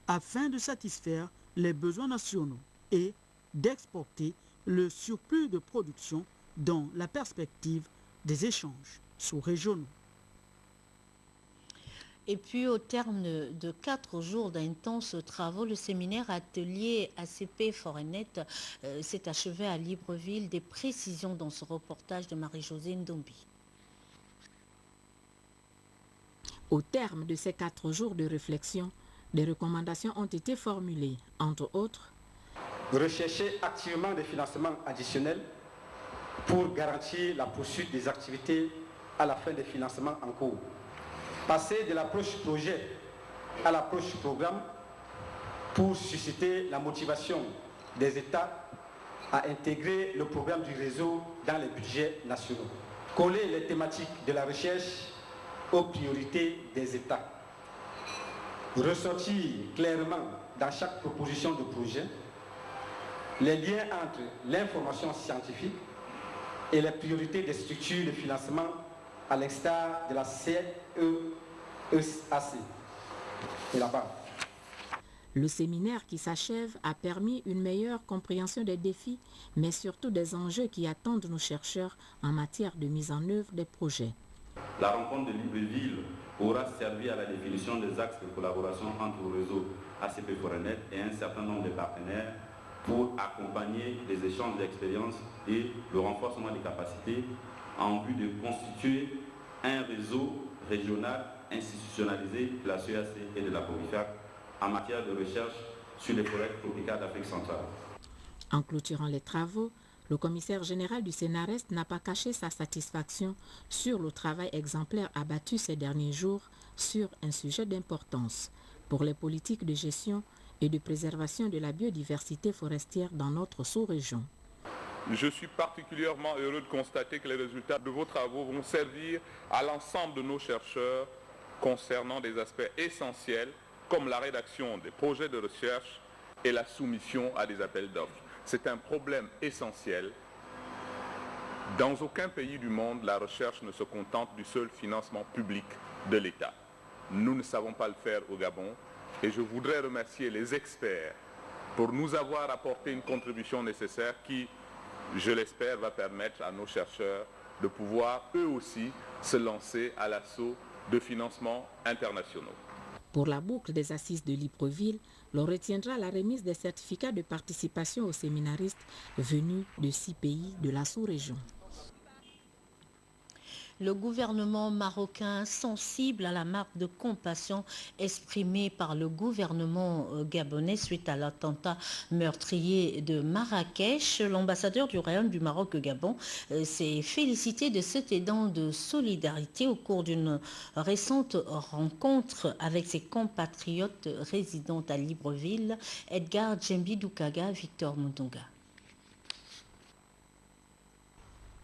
afin de satisfaire les besoins nationaux et d'exporter le surplus de production dans la perspective des échanges sous-régionaux. Et puis au terme de 4 jours d'intenses travaux, le séminaire atelier ACP Forenet s'est achevé à Libreville. Des précisions dans ce reportage de Marie-Josée Ndombi. Au terme de ces 4 jours de réflexion, des recommandations ont été formulées, entre autres. Rechercher activement des financements additionnels pour garantir la poursuite des activités à la fin des financements en cours. Passer de l'approche projet à l'approche programme pour susciter la motivation des États à intégrer le programme du réseau dans les budgets nationaux. Coller les thématiques de la recherche aux priorités des États. Ressortir clairement dans chaque proposition de projet les liens entre l'information scientifique et les priorités des structures de financement à l'instar de la CEAC et là-bas. Le séminaire qui s'achève a permis une meilleure compréhension des défis, mais surtout des enjeux qui attendent nos chercheurs en matière de mise en œuvre des projets. La rencontre de Libreville aura servi à la définition des axes de collaboration entre le réseau ACP Forenet et un certain nombre de partenaires pour accompagner les échanges d'expériences et le renforcement des capacités en vue de constituer un réseau régional institutionnalisé de la CEAC et de la COMIFAC en matière de recherche sur les forêts tropicales d'Afrique centrale. En clôturant les travaux, le commissaire général du CNRS n'a pas caché sa satisfaction sur le travail exemplaire abattu ces derniers jours sur un sujet d'importance pour les politiques de gestion et de préservation de la biodiversité forestière dans notre sous-région. Je suis particulièrement heureux de constater que les résultats de vos travaux vont servir à l'ensemble de nos chercheurs concernant des aspects essentiels comme la rédaction des projets de recherche et la soumission à des appels d'offres. C'est un problème essentiel. Dans aucun pays du monde, la recherche ne se contente du seul financement public de l'État. Nous ne savons pas le faire au Gabon et je voudrais remercier les experts pour nous avoir apporté une contribution nécessaire qui, je l'espère, va permettre à nos chercheurs de pouvoir eux aussi se lancer à l'assaut de financements internationaux. Pour la boucle des assises de Libreville, l'on retiendra la remise des certificats de participation aux séminaristes venus de 6 pays de la sous-région. Le gouvernement marocain, sensible à la marque de compassion exprimée par le gouvernement gabonais suite à l'attentat meurtrier de Marrakech, l'ambassadeur du Royaume du Maroc au Gabon s'est félicité de cet élan de solidarité au cours d'une récente rencontre avec ses compatriotes résidant à Libreville, Edgar Djembi Doukaga, Victor Mundonga.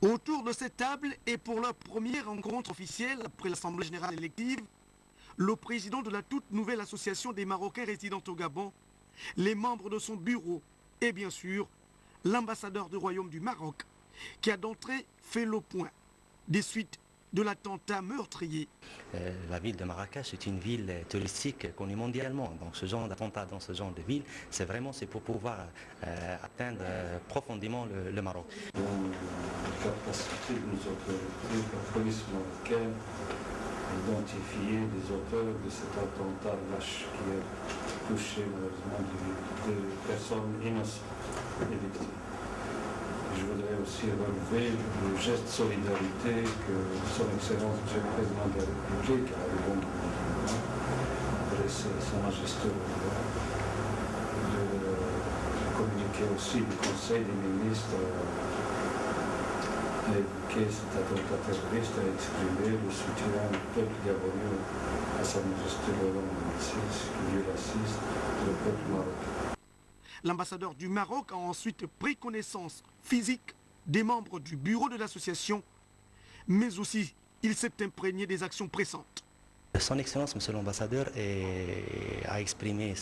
Autour de cette table et pour leur première rencontre officielle après l'Assemblée générale élective, le président de la toute nouvelle association des Marocains résidant au Gabon, les membres de son bureau et bien sûr l'ambassadeur du Royaume du Maroc qui a d'entrée fait le point des suites de l'attentat meurtrier. La ville de Marrakech est une ville touristique connue mondialement. Donc ce genre d'attentat dans ce genre de ville, c'est pour pouvoir atteindre profondément le Maroc. Dans la capacité de nos autorités, la police marocaine, d'identifier les auteurs de cet attentat lâche qui a touché malheureusement des personnes innocentes et victimes. Je voudrais aussi relever le geste de solidarité que son Excellence M. le Président de la République a eu bon adressé à Sa Majesté de communiquer aussi le Conseil des ministres a évoqué cet attentat terroriste, a exprimé le soutien du peuple gabonais à Sa Majesté le Royaume qui assiste le peuple marocain. L'ambassadeur du Maroc a ensuite pris connaissance physique des membres du bureau de l'association, mais aussi il s'est imprégné des actions pressantes. Son Excellence, Monsieur l'Ambassadeur, a exprimé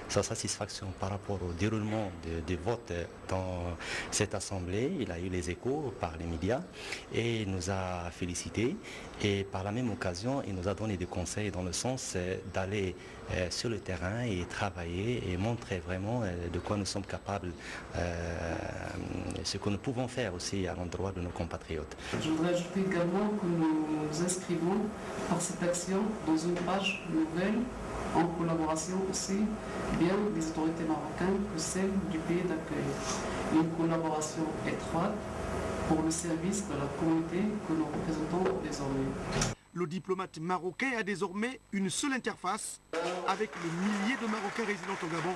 sa satisfaction par rapport au déroulement des votes dans cette Assemblée. Il a eu les échos par les médias et il nous a félicités. Et par la même occasion, il nous a donné des conseils dans le sens d'aller sur le terrain et travailler et montrer vraiment de quoi nous sommes capables, ce que nous pouvons faire aussi à l'endroit de nos compatriotes. Je voudrais ajouter également que nous inscrivons par cette action dans une page nouvelle en collaboration aussi bien des autorités marocaines que celles du pays d'accueil. Une collaboration étroite pour le service de la communauté que nous représentons désormais. Le diplomate marocain a désormais une seule interface avec le millier de Marocains résidant au Gabon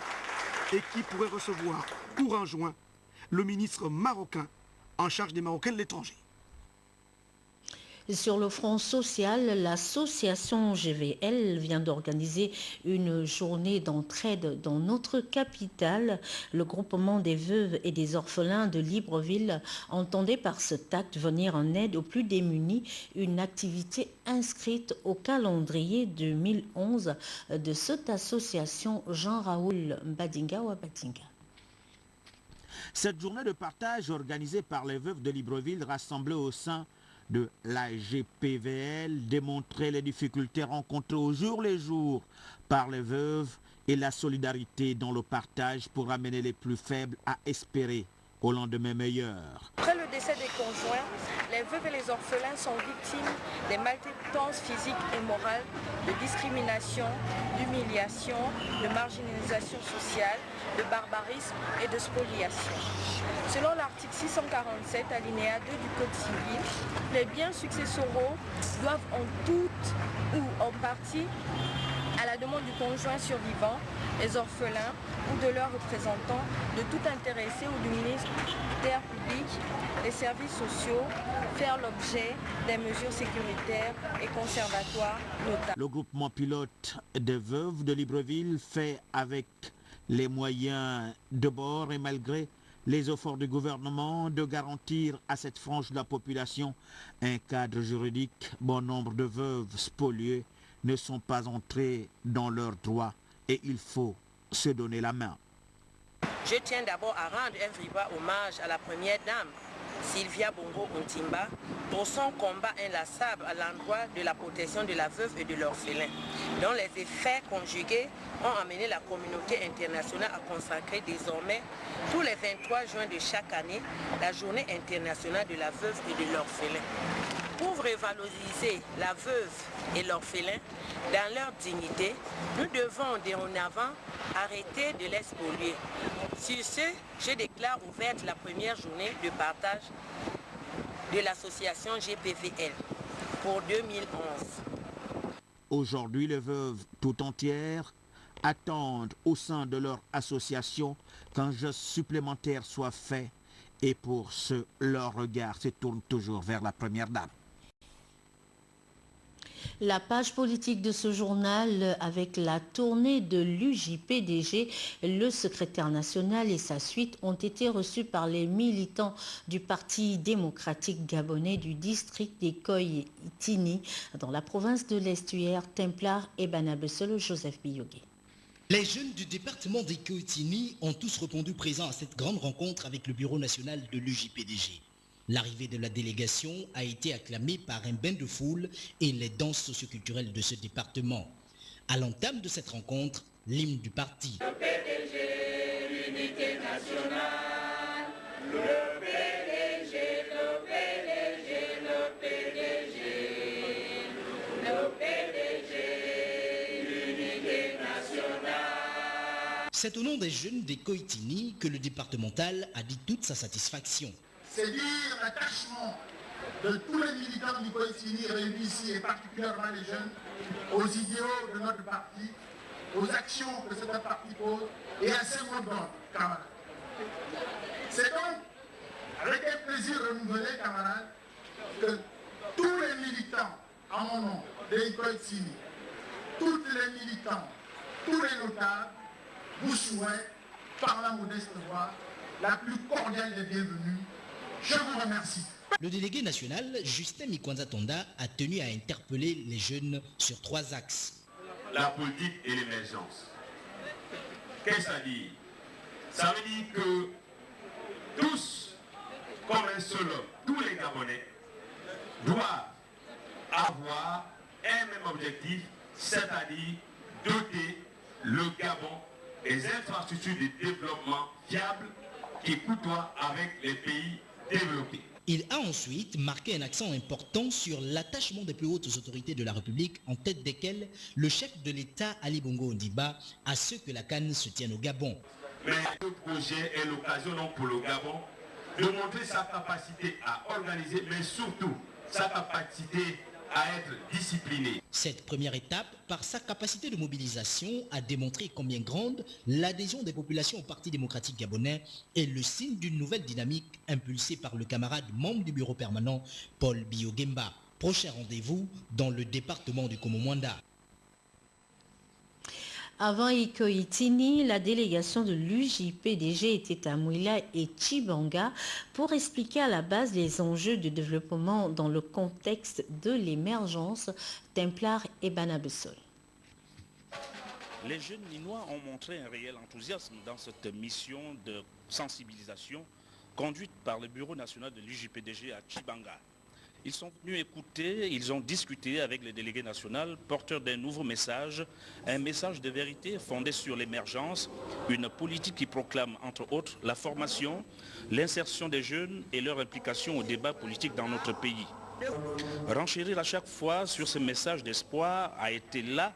et qui pourrait recevoir courant juin le ministre marocain en charge des Marocains de l'étranger. Sur le front social, l'association GVL vient d'organiser une journée d'entraide dans notre capitale. Le groupement des veuves et des orphelins de Libreville entendait par cet acte venir en aide aux plus démunis, une activité inscrite au calendrier 2011 de cette association Jean-Raoul Mbadinga ou Abadinga. Cette journée de partage organisée par les veuves de Libreville rassemblée au sein de l'AGPVL démontrait les difficultés rencontrées au jour le jour par les veuves et la solidarité dans le partage pour amener les plus faibles à espérer au lendemain meilleur. Après le décès des conjoints, les veuves et les orphelins sont victimes des maltraitances physiques et morales, de discrimination, d'humiliation, de marginalisation sociale, de barbarisme et de spoliation. Selon l'article 647 alinéa 2 du Code civil, les biens successoraux doivent en tout ou en partie, à la demande du conjoint survivant, les orphelins ou de leurs représentants, de tout intéressé ou du ministère public, les services sociaux, faire l'objet des mesures sécuritaires et conservatoires notables. Le groupement pilote des veuves de Libreville fait avec les moyens de bord et malgré les efforts du gouvernement de garantir à cette frange de la population un cadre juridique. Bon nombre de veuves spoliées ne sont pas entrées dans leurs droits et il faut se donner la main. Je tiens d'abord à rendre un vibrant hommage à la première dame, Sylvia Bongo Ontimba, pour son combat inlassable à l'endroit de la protection de la veuve et de l'orphelin, dont les effets conjugués ont amené la communauté internationale à consacrer désormais tous les 23 juin de chaque année la journée internationale de la veuve et de l'orphelin. Pour revaloriser la veuve et l'orphelin dans leur dignité, nous devons dorénavant arrêter de les spolier. Sur ce, je déclare ouverte la première journée de partage de l'association GPVL pour 2011. Aujourd'hui, les veuves tout entières attendent au sein de leur association qu'un geste supplémentaire soit fait et pour ce, leur regard se tourne toujours vers la première dame. La page politique de ce journal avec la tournée de l'UJPDG, le secrétaire national et sa suite ont été reçus par les militants du Parti démocratique gabonais du district d'Ikoyi-Tini dans la province de l'Estuaire, Templar et Banabesolo, Joseph Biyogué. Les jeunes du département d'Ikoyi-Tini ont tous répondu présents à cette grande rencontre avec le bureau national de l'UJPDG. L'arrivée de la délégation a été acclamée par un bain de foule et les danses socioculturelles de ce département. À l'entame de cette rencontre, l'hymne du parti. Le PDG, l'unité nationale, le PDG, le PDG, le PDG, le PDG, l'unité nationale. C'est au nom des jeunes d'Ikoyi-Tini que le départemental a dit toute sa satisfaction. C'est dire l'attachement de tous les militants d'Ikoyi-Tini réunis ici, et particulièrement les jeunes, aux idéaux de notre parti, aux actions que ce parti pose et à ses mots d'ordre, camarades. C'est donc avec un plaisir renouvelé, camarades, que tous les militants, en mon nom, d'Ikoyi-Tini, toutes les militants, tous les notables, vous souhaitent, par la modeste voix, la plus cordiale des bienvenues. Je vous remercie. Le délégué national, Justin Mikwanza Tonda, a tenu à interpeller les jeunes sur 3 axes. La politique et l'émergence. Qu'est-ce que ça dit? Ça veut dire que tous, comme un seul homme, tous les Gabonais, doivent avoir un même objectif, c'est-à-dire doter le Gabon des infrastructures de développement fiables qui côtoient avec les pays développés. Il a ensuite marqué un accent important sur l'attachement des plus hautes autorités de la République, en tête desquelles le chef de l'État Ali Bongo Ondimba, à ce que la CAN se tienne au Gabon. Mais ce projet est l'occasion pour le Gabon de montrer sa capacité à organiser, mais surtout sa capacité à être discipliné. Cette première étape, par sa capacité de mobilisation, a démontré combien grande l'adhésion des populations au Parti démocratique gabonais est le signe d'une nouvelle dynamique impulsée par le camarade membre du bureau permanent, Paul Biogemba. Prochain rendez-vous dans le département du Komomwanda. Avant Ikoitini, la délégation de l'UJPDG était à Mouila et Tchibanga pour expliquer à la base les enjeux du développement dans le contexte de l'émergence Templar et Banabessol. Les jeunes Ninois ont montré un réel enthousiasme dans cette mission de sensibilisation conduite par le Bureau national de l'UJPDG à Tchibanga. Ils sont venus écouter, ils ont discuté avec les délégués nationaux, porteurs d'un nouveau message, un message de vérité fondé sur l'émergence, une politique qui proclame entre autres la formation, l'insertion des jeunes et leur implication au débat politique dans notre pays. Renchérir à chaque fois sur ce message d'espoir a été là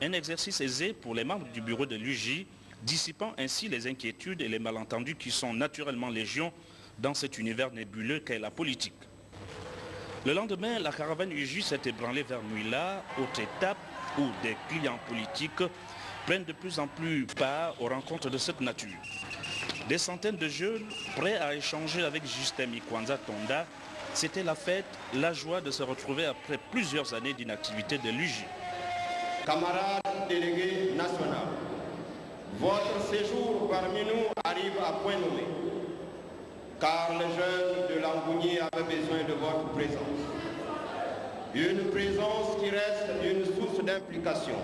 un exercice aisé pour les membres du bureau de l'UJ, dissipant ainsi les inquiétudes et les malentendus qui sont naturellement légion dans cet univers nébuleux qu'est la politique. Le lendemain, la caravane UJ s'est ébranlée vers Mouila, autre étape où des clients politiques prennent de plus en plus part aux rencontres de cette nature. Des centaines de jeunes prêts à échanger avec Justin Mikwanza Tonda, c'était la fête, la joie de se retrouver après plusieurs années d'inactivité de l'UJ. Camarades délégués nationaux, votre séjour parmi nous arrive à point nommé, car les jeunes de Langougny avaient besoin de votre présence. Une présence qui reste une source d'implication,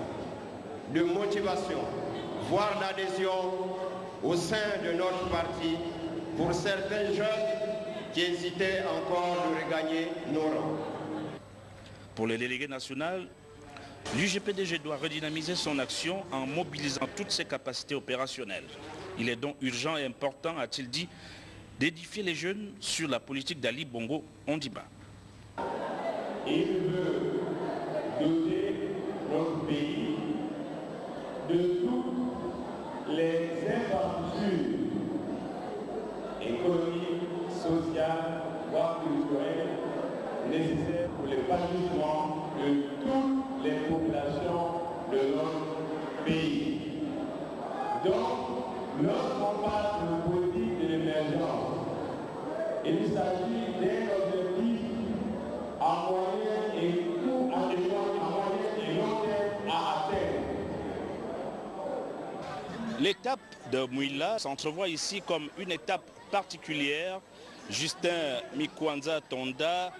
de motivation, voire d'adhésion au sein de notre parti pour certains jeunes qui hésitaient encore de regagner nos rangs. Pour le délégué national, l'UJPDG doit redynamiser son action en mobilisant toutes ses capacités opérationnelles. Il est donc urgent et important, a-t-il dit, d'édifier les jeunes sur la politique d'Ali Bongo Ondimba. Il veut doter notre pays de toutes les infrastructures économiques, sociales, voire culturelles nécessaires pour l'épanouissement de toutes les populations de notre pays. Donc, lorsqu'on parle de politique de l'émergence, il s'agit d'un objectif à moyen et long terme à atteindre. L'étape de Mouila s'entrevoit ici comme une étape particulière. Justin Mikwanza Tonda,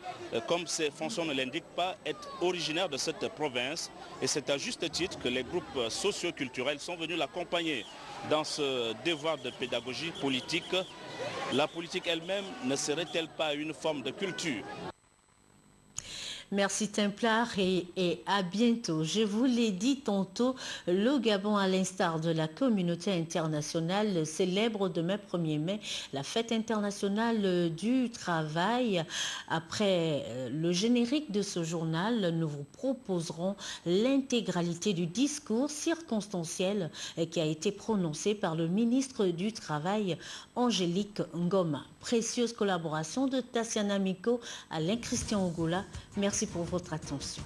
comme ses fonctions ne l'indiquent pas, est originaire de cette province et c'est à juste titre que les groupes socio-culturels sont venus l'accompagner dans ce devoir de pédagogie politique. La politique elle-même ne serait-elle pas une forme de culture? Merci Templar et à bientôt. Je vous l'ai dit tantôt, le Gabon, à l'instar de la communauté internationale, célèbre demain 1er mai la fête internationale du travail. Après le générique de ce journal, nous vous proposerons l'intégralité du discours circonstanciel qui a été prononcé par le ministre du Travail, Angélique Ngoma. Précieuse collaboration de Tassiana Miko, Alain Christian Ogola. Merci pour votre attention.